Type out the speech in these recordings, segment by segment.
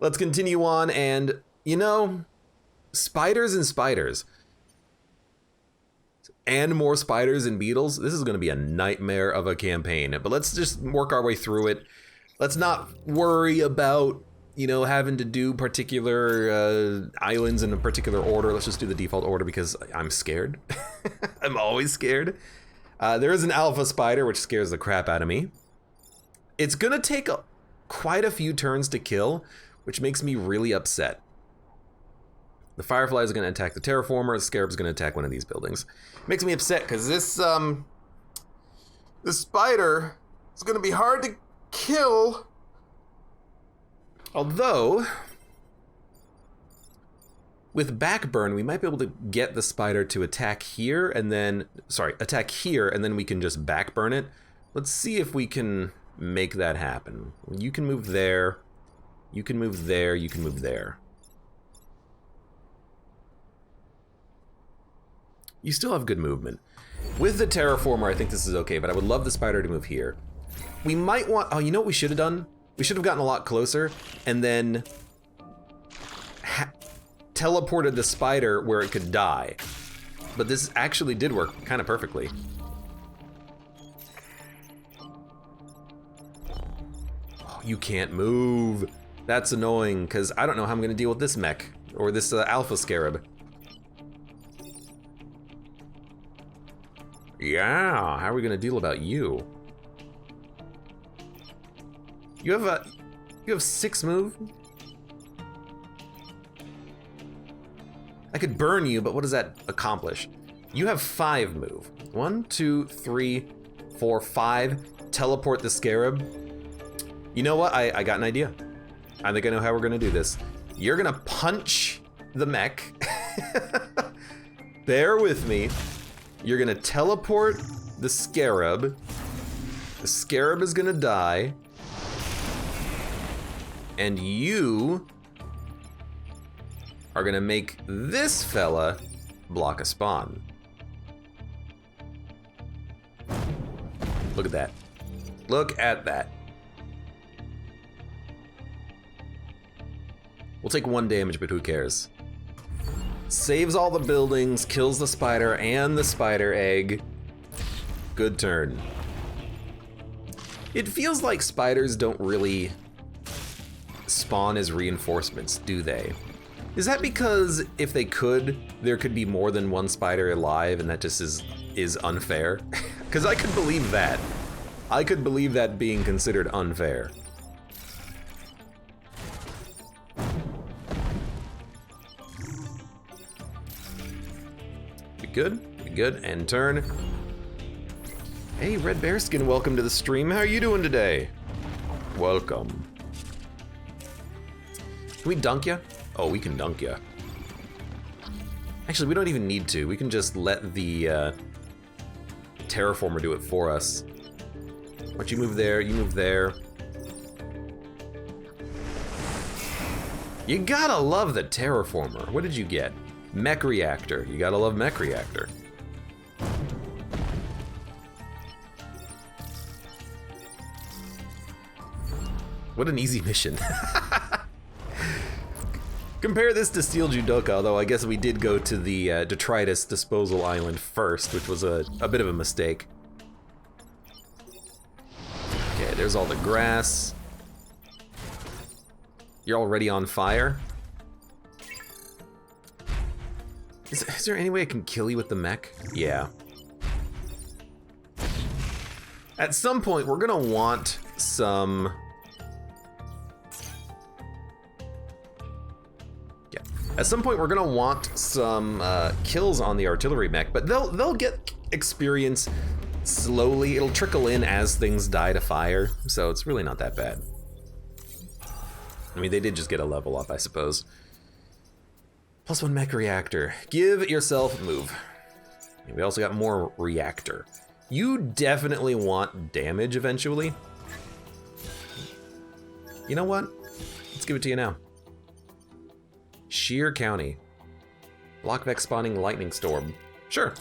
Let's continue on, and, you know, spiders and spiders. And more spiders and beetles. This is going to be a nightmare of a campaign, but let's just work our way through it. Let's not worry about, you know, having to do particular islands in a particular order. Let's just do the default order because I'm scared. I'm always scared. There is an alpha spider, which scares the crap out of me. It's going to take quite a few turns to kill, which makes me really upset. The firefly is going to attack the terraformer. The scarab is going to attack one of these buildings. Makes me upset because this spider is going to be hard to kill. Although, with backburn, we might be able to get the spider to attack here and then, attack here and then we can just backburn it. Let's see if we can make that happen. You can move there. You can move there. You can move there. You still have good movement. With the terraformer, I think this is okay, but I would love the spider to move here. We might want, oh, you know what we should have done? We should have gotten a lot closer and then teleported the spider where it could die. But this actually did work kind of perfectly. Oh, you can't move. That's annoying, because I don't know how I'm going to deal with this mech, or this alpha scarab. Yeah, how are we gonna deal about you? You have 6 move? I could burn you, but what does that accomplish? You have 5 move. 1, 2, 3, 4, 5. Teleport the scarab. You know what? I got an idea. I think I know how we're gonna do this. You're gonna punch the mech. Bear with me. You're gonna teleport the scarab. The scarab is gonna die. And you are gonna make this fella block a spawn. Look at that. Look at that. We'll take 1 damage, but who cares? Saves all the buildings, kills the spider and the spider egg. Good turn. It feels like spiders don't really spawn as reinforcements, do they? Is that because if they could, there could be more than 1 spider alive and that just is unfair? Because I could believe that. I could believe that being considered unfair. Good, good, and turn. Hey, Red Bearskin, welcome to the stream. How are you doing today? Welcome. Can we dunk ya? Oh, we can dunk ya. Actually, we don't even need to. We can just let the terraformer do it for us. Why don't you move there, you move there. You gotta love the terraformer. What did you get? Mech reactor. You gotta love mech reactor. What an easy mission. Compare this to Steel Judoka, although I guess we did go to the detritus disposal island first, which was a bit of a mistake. Okay, there's all the grass. You're already on fire. Is there any way I can kill you with the mech? Yeah. At some point, we're gonna want some... Yeah. At some point, we're gonna want some kills on the artillery mech, but they'll get experience slowly. It'll trickle in as things die to fire, so it's really not that bad. I mean, they did just get a level up, I suppose. +1 mech reactor. Give yourself move. We also got more reactor. You definitely want damage eventually. You know what? Let's give it to you now. Sheer County. Block Vex spawning lightning storm. Sure.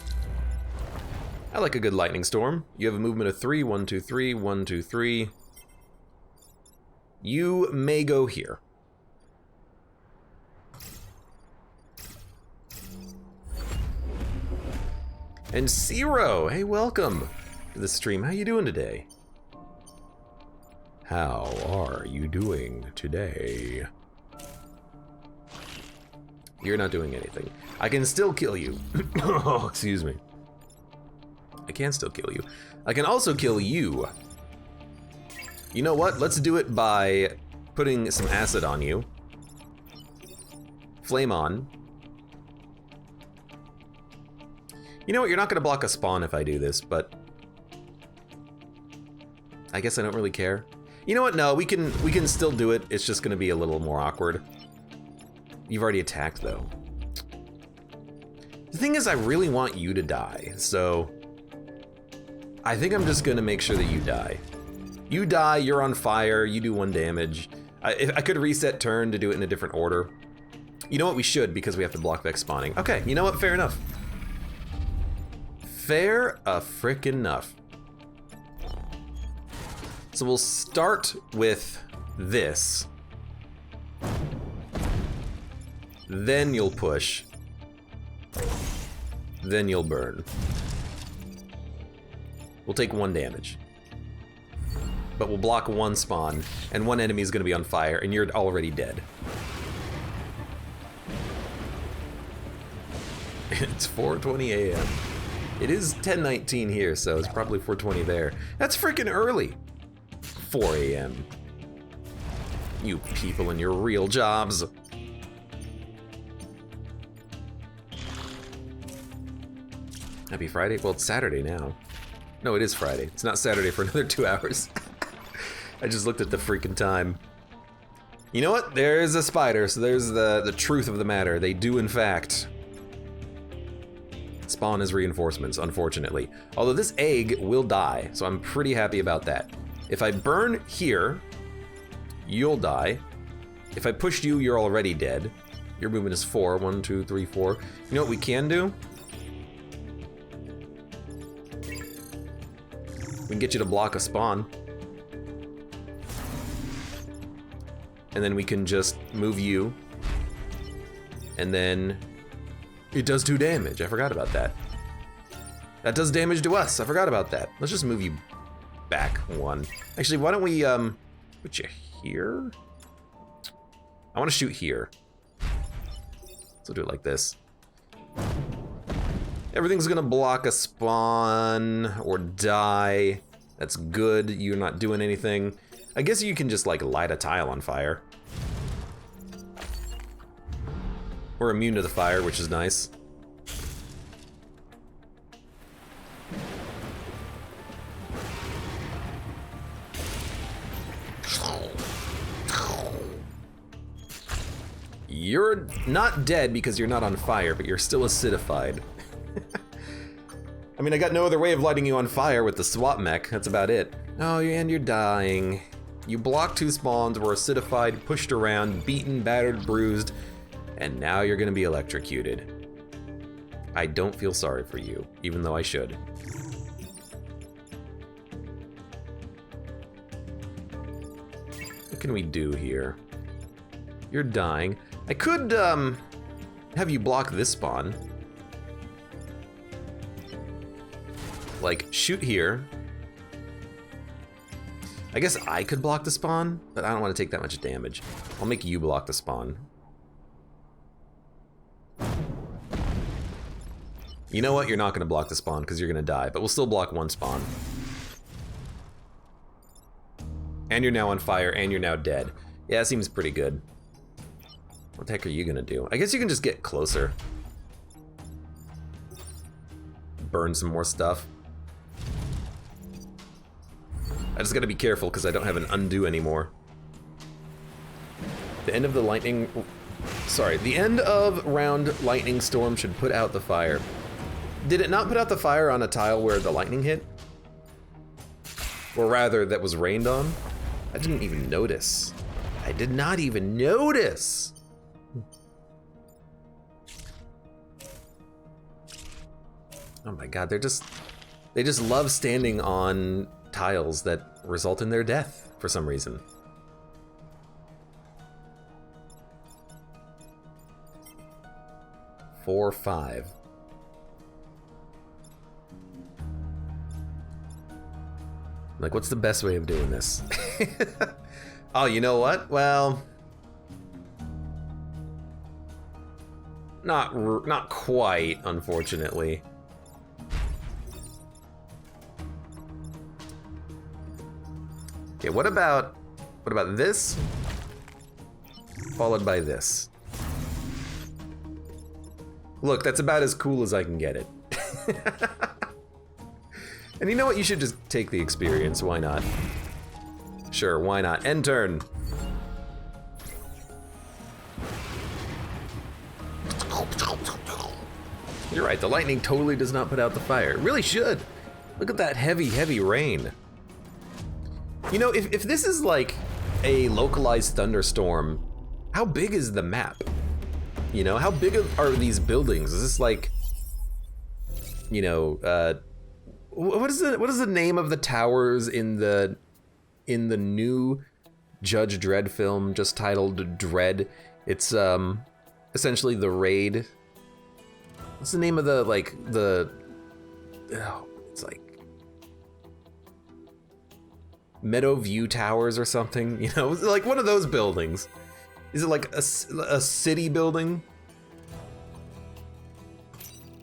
I like a good lightning storm. You have a movement of 3, 1, 2, 3, 1, 2, 3. You may go here. And Zero, hey, welcome to the stream. How you doing today? How are you doing today? You're not doing anything. I can still kill you. Oh, excuse me. I can still kill you. I can also kill you. You know what? Let's do it by putting some acid on you. Flame on. You know what? You're not gonna block a spawn if I do this, but I guess I don't really care. You know what? No, we can still do it. It's just gonna be a little more awkward. You've already attacked though. The thing is, I really want you to die, so I think I'm just gonna make sure that you die. You die, you're on fire, you do 1 damage. I could reset turn to do it in a different order. You know what, we should, because we have to block Vex spawning. Okay, you know what, fair enough. Fair a frickin' enough. So we'll start with this. Then you'll push. Then you'll burn. We'll take 1 damage. But we'll block 1 spawn, and 1 enemy is gonna be on fire, and you're already dead. It's 4:20 a.m. It is 10:19 here, so it's probably 4:20 there. That's freaking early. 4 a.m. You people in your real jobs. Happy Friday? Well, it's Saturday now. No, it is Friday. It's not Saturday for another 2 hours. I just looked at the freaking time. You know what? There is a spider, so there's the truth of the matter. They do, in fact, spawn as reinforcements, unfortunately. Although this egg will die, so I'm pretty happy about that. If I burn here, you'll die. If I pushed you, you're already dead. Your movement is 4. 1, 2, 3, 4. You know what we can do? We can get you to block a spawn. And then we can just move you. And then it does 2 damage. I forgot about that. That does damage to us. I forgot about that. Let's just move you back 1. Actually, why don't we put you here? I want to shoot here. So do it like this. Everything's gonna block a spawn or die. That's good. You're not doing anything. I guess you can just like light a tile on fire. We're immune to the fire, which is nice. You're not dead because you're not on fire, but you're still acidified. I mean, I got no other way of lighting you on fire with the swap mech. That's about it. Oh, and you're dying. You blocked 2 spawns, were acidified, pushed around, beaten, battered, bruised, and now you're gonna be electrocuted. I don't feel sorry for you, even though I should. What can we do here? You're dying. I could, have you block this spawn. Like, shoot here. I guess I could block the spawn, but I don't want to take that much damage. I'll make you block the spawn. You know what? You're not going to block the spawn because you're going to die, but we'll still block 1 spawn. And you're now on fire, and you're now dead. Yeah, that seems pretty good. What the heck are you going to do? I guess you can just get closer. Burn some more stuff. I just gotta be careful because I don't have an undo anymore. The end of the lightning... Sorry, the end of round lightning storm should put out the fire. Did it not put out the fire on a tile where the lightning hit? Or rather, that was rained on? I didn't even notice. I did not even notice! Oh my god, they just love standing on tiles that result in their death for some reason. Four, 5. Like, what's the best way of doing this? Oh, you know what? Well, not quite, unfortunately. Okay, what about this? Followed by this. Look, that's about as cool as I can get it. And you know what? You should just take the experience. Why not? Sure, why not? End turn. You're right, the lightning totally does not put out the fire. It really should. Look at that heavy, heavy rain. You know, if this is like a localized thunderstorm, how big is the map? You know, how big are these buildings? Is this like, you know, what is the name of the towers in the new Judge Dredd film just titled Dredd? It's essentially the raid. What's the name of the it's like Meadowview Towers or something, you know, like one of those buildings. Is it like a city building?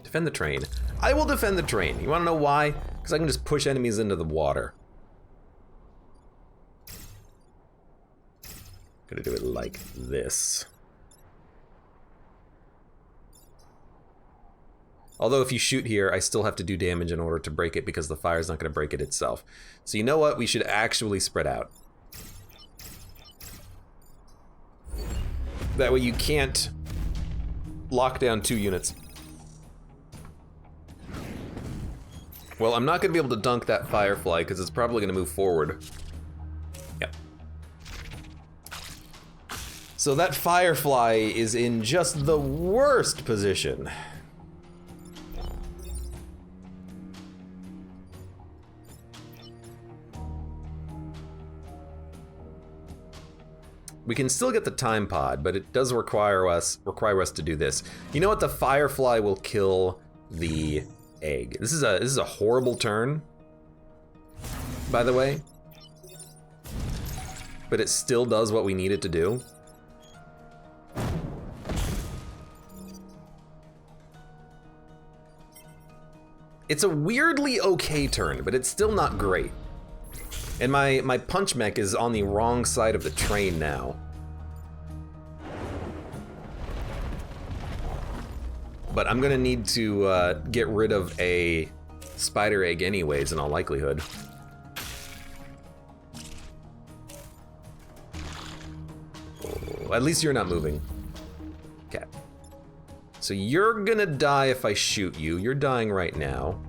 Defend the train. I will defend the train. You wanna know why? Because I can just push enemies into the water. Gonna do it like this. Although if you shoot here, I still have to do damage in order to break it because the fire's not gonna break it itself. So you know what? We should actually spread out. That way you can't lock down 2 units. Well, I'm not gonna be able to dunk that firefly because it's probably gonna move forward. Yep. So that firefly is in just the worst position. We can still get the time pod, but it does require us to do this. You know what? The firefly will kill the egg. This is a horrible turn, by the way. But it still does what we need it to do. It's a weirdly okay turn, but it's still not great. And my punch mech is on the wrong side of the train now. But I'm gonna need to get rid of a spider egg anyways, in all likelihood. Oh, at least you're not moving. Okay. So you're gonna die if I shoot you. You're dying right now.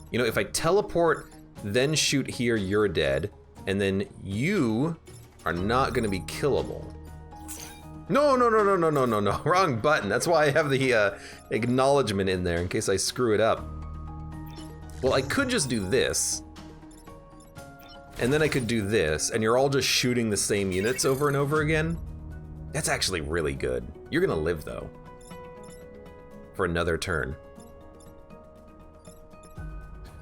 You know, if I teleport, then shoot here, you're dead. And then you are not gonna be killable. No, wrong button. That's why I have the acknowledgement in there in case I screw it up. Well, I could just do this. And then I could do this, and you're all just shooting the same units over and over again. That's actually really good. You're gonna live though. For another turn.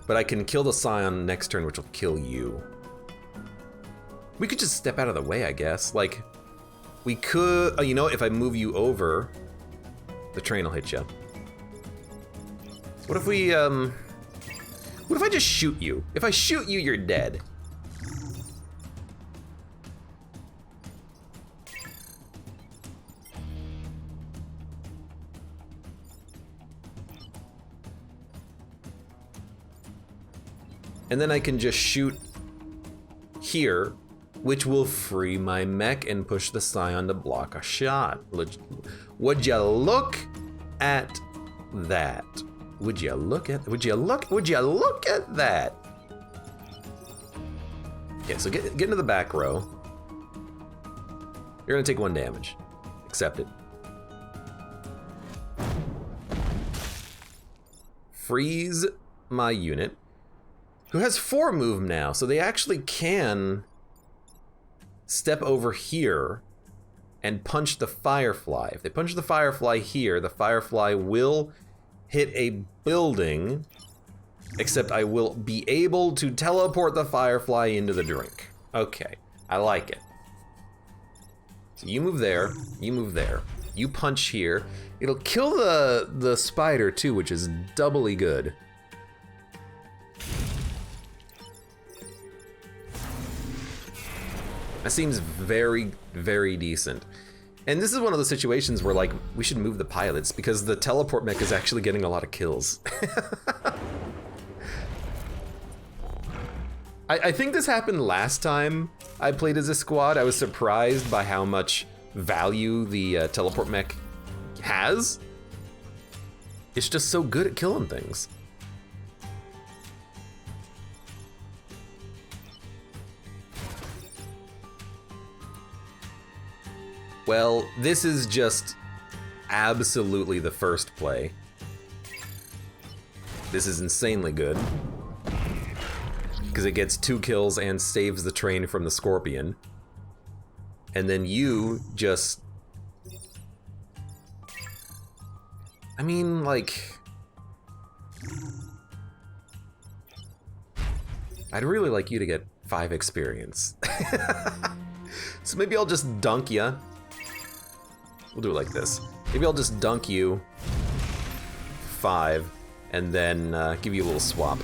But I can kill the Scion next turn, which will kill you. We could just step out of the way, I guess. Like, we could, oh, you know, if I move you over, the train will hit you. What if we, what if I just shoot you? If I shoot you, you're dead. And then I can just shoot here, which will free my mech and push the Scion to block a shot. Would you look at that? Would you look at that? Okay, so get into the back row. You're gonna take 1 damage. Accept it. Freeze my unit, who has 4 move now, so they actually can step over here and punch the firefly. If they punch the firefly here, the firefly will hit a building Except I will be able to teleport the Firefly into the drink. Okay, I like it. So you move there, you move there. You punch here. It'll kill the spider too, which is doubly good. That seems very, very decent. And this is one of those situations where, like, we should move the pilots because the teleport mech is actually getting a lot of kills. I think this happened last time I played as a squad. I was surprised by how much value the teleport mech has. It's just so good at killing things. Well, this is just absolutely the first play. This is insanely good. Because it gets 2 kills and saves the train from the scorpion. And then you just... I mean, like... I'd really like you to get 5 experience. So maybe I'll just dunk ya. We'll do it like this. Maybe I'll just dunk you 5 and then give you a little swap.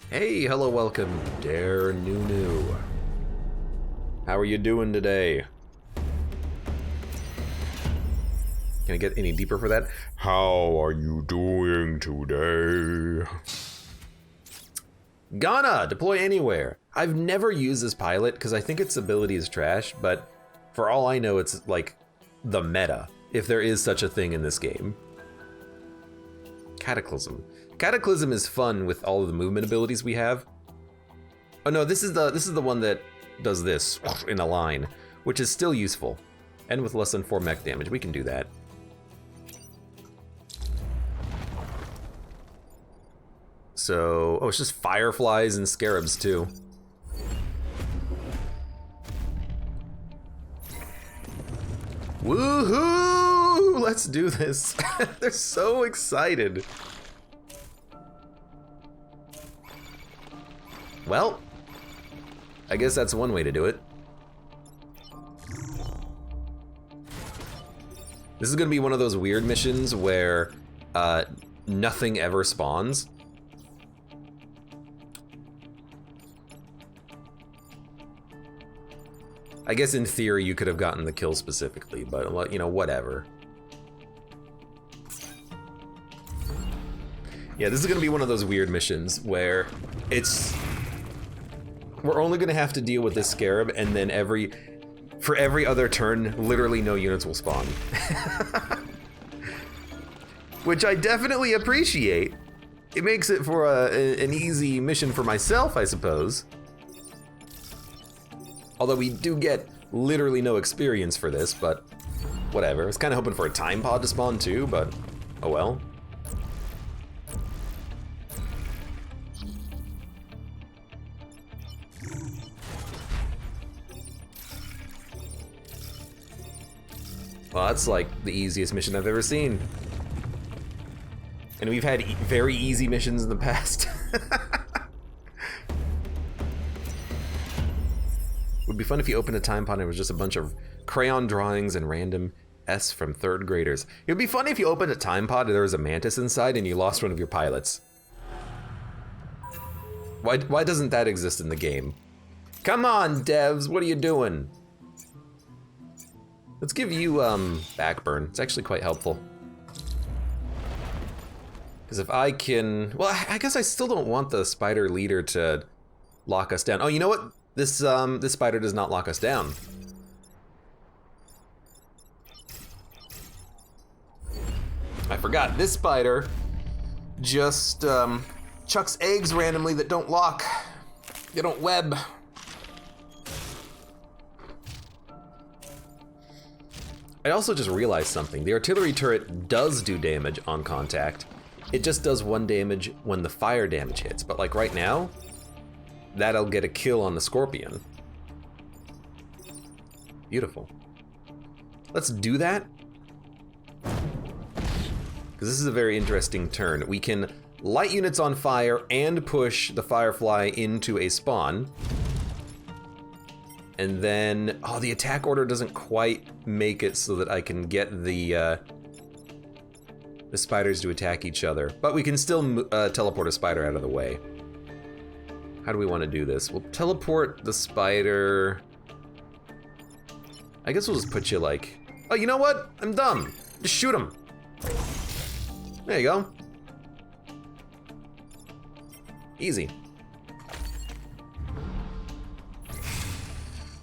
Hey, hello, welcome, Dare Nunu. How are you doing today? Can I get any deeper for that? How are you doing today? Ghana, deploy anywhere. I've never used this pilot because I think its ability is trash, but for all I know, it's like the meta, if there is such a thing in this game. Cataclysm. Cataclysm is fun with all of the movement abilities we have. Oh no, this is the one that does this in a line, which is still useful. And with less than 4 mech damage, we can do that. So, oh, it's just fireflies and scarabs too. Woohoo! Let's do this. They're so excited. Well, I guess that's one way to do it. This is gonna be one of those weird missions where nothing ever spawns. I guess in theory you could have gotten the kill specifically, but you know, whatever. Yeah, this is gonna be one of those weird missions where we're only gonna have to deal with this scarab, and then for every other turn, literally no units will spawn. Which I definitely appreciate. It makes it for an easy mission for myself, I suppose. Although we do get literally no experience for this, but whatever. I was kind of hoping for a time pod to spawn too, but oh well. Well, that's like the easiest mission I've ever seen. And we've had very easy missions in the past. Would be fun if you opened a time pod and it was just a bunch of crayon drawings and random S from 3rd graders. It would be funny if you opened a time pod and there was a mantis inside and you lost one of your pilots. Why doesn't that exist in the game? Come on, devs, what are you doing? Let's give you backburn. It's actually quite helpful. Because if I can, well, I guess I still don't want the spider leader to lock us down. Oh, you know what? This spider does not lock us down. I forgot. This spider just chucks eggs randomly that don't lock. They don't web. I also just realized something. The artillery turret does do damage on contact. It just does 1 damage when the fire damage hits. But like right now, that'll get a kill on the scorpion. Beautiful. let's do that. Because this is a very interesting turn. We can light units on fire and push the Firefly into a spawn. And then, oh, the attack order doesn't quite make it so that I can get the spiders to attack each other. But we can still teleport a spider out of the way. How do we want to do this? We'll teleport the spider. I guess we'll just put you like, oh, you know what? I'm dumb. Just shoot him. There you go. Easy.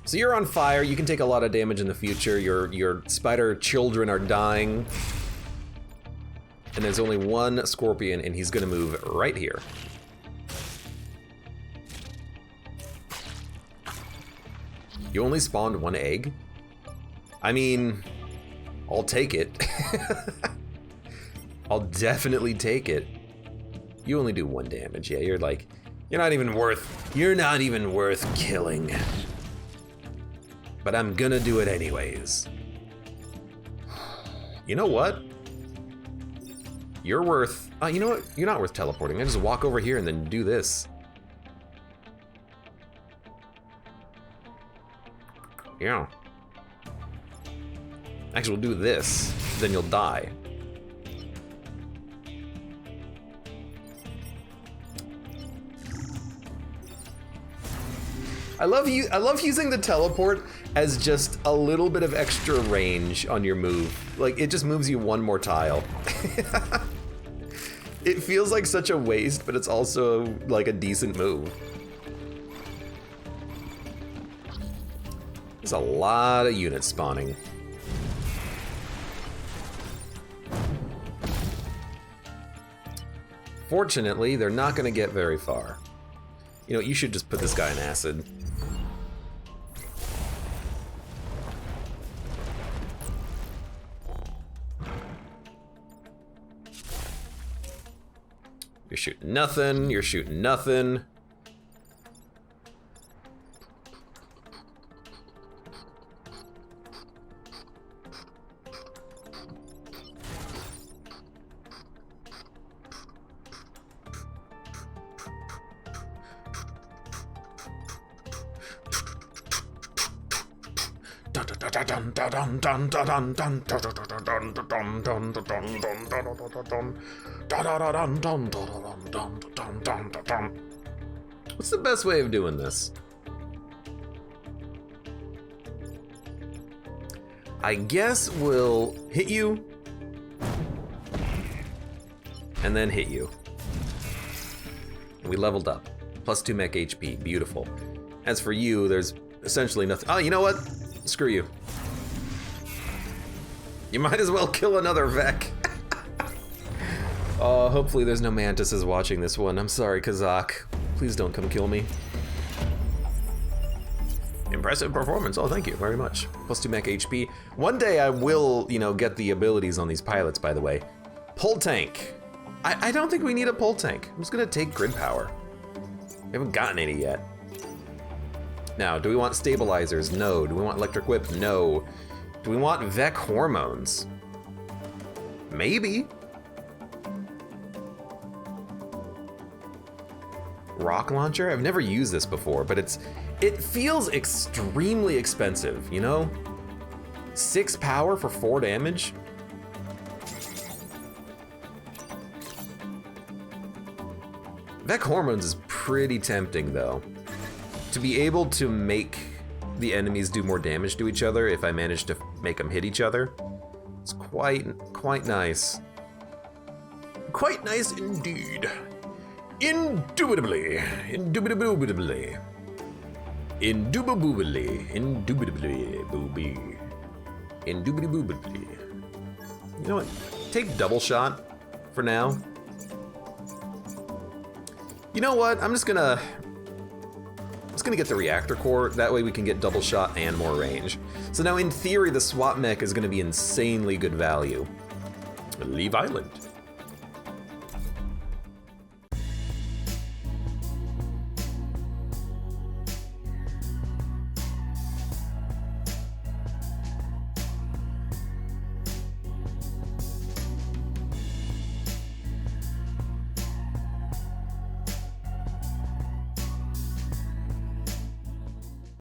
So you're on fire, you can take a lot of damage in the future. Your spider children are dying. And there's only one scorpion, and he's gonna move right here. You only spawned one egg? I mean, I'll take it. I'll definitely take it. You only do 1 damage, yeah, you're not even worth killing. But I'm gonna do it anyways. You know what? You're worth, you know what? You're not worth teleporting. I just walk over here and then do this. Yeah. Actually, we'll do this, then you'll die. I love using the teleport as just a little bit of extra range on your move. Like, it just moves you 1 more tile. It feels like such a waste, but it's also like a decent move. There's a lot of units spawning. Fortunately, they're not gonna get very far. You know, you should just put this guy in acid. You're shooting nothing, you're shooting nothing. What's the best way of doing this? I guess we'll hit you and then hit you. And we leveled up. +2 mech HP, beautiful. As for you, there's essentially nothing. Oh, you know what? Screw you. You might as well kill another Vec. Hopefully there's no mantises watching this one. I'm sorry, Kazak. Please don't come kill me. Impressive performance. Oh, thank you very much. +2 mech HP. One day I will, you know, get the abilities on these pilots, by the way. Pull tank. I don't think we need a pull tank. I'm just gonna take grid power. We haven't gotten any yet. Now, do we want stabilizers? No. Do we want electric whip? No. Do we want Vec hormones? Maybe. Rock launcher? I've never used this before, but it feels extremely expensive, you know? 6 power for 4 damage? Vec hormones is pretty tempting, though. To be able to make the enemies do more damage to each other if I manage to make them hit each other, it's quite nice. Quite nice indeed. Indubitably. Indubitably. Indubitably. Indubitably. Booby. Indubitably. You know what? Take double shot for now. You know what? I'm just gonna get the reactor core. That way we can get double shot and more range. So now in theory, the swap mech is gonna be insanely good value. Leave Island.